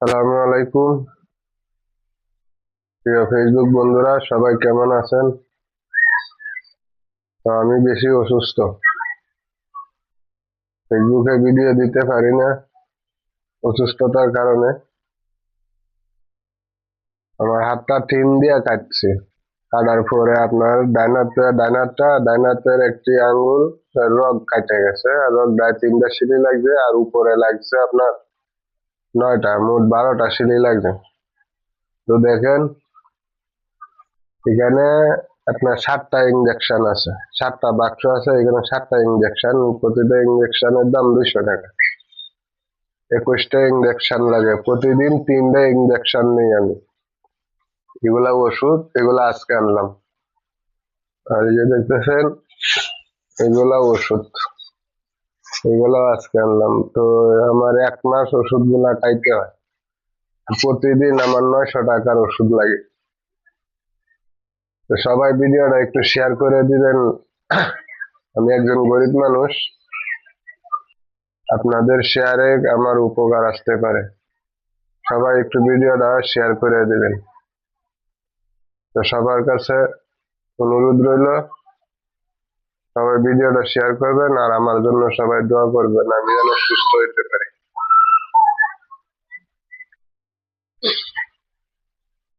আসসালামু আলাইকুম প্রিয় ফেসবুক বন্ধুরা, সবাই কেমন আছেন? তো আমি বেশি অসুস্থ, ফেসবুকে ভিডিও দিতে পারি না অসুস্থতার কারণে। আমার হাতটা টিন দিয়ে কাটছে, কাটার পরে আপনার ডাইনাতের একটি আঙ্গুল রগ কাটে গেছে, আর রগ গায়ে 3টা সিলি লাগছে, আর উপরে লাগছে আপনার 9টা, মোট 12টা সিলি লাগছে। তো দেখেন, এখানে আপনার 7টা ইঞ্জেকশন আছে, 7টা বাক্স আছে, এখানে 7টা ইঞ্জেকশন, প্রতিটা ইঞ্জেকশনের দাম 200 টাকা। 21টা ইঞ্জেকশন লাগে, প্রতিদিন 3টা ইঞ্জেকশন নিই আমি। এগুলা ওষুধ, এগুলা আজকে আনলাম। আর এই যে দেখতেছেন, এগুলা ওষুধ, এগুলা আজকে আনলাম। তো আমার 1 মাস ওষুধ গুলা খাইতে হয়, প্রতিদিন আমার 900 টাকার ওষুধ লাগে। তো সবাই ভিডিওটা একটু শেয়ার করে দিবেন। আমি একজন গরিব মানুষ, আপনাদের শেয়ারে আমার উপকার আসতে পারে। সবাই একটু ভিডিওটা শেয়ার করে দিবেন। তো সবার কাছে অনুরোধ রইল, সবাই ভিডিওটা শেয়ার করবেন, আর আমার জন্য সবাই দোয়া করবেন, আমি যেন সুস্থ হইতে পারি।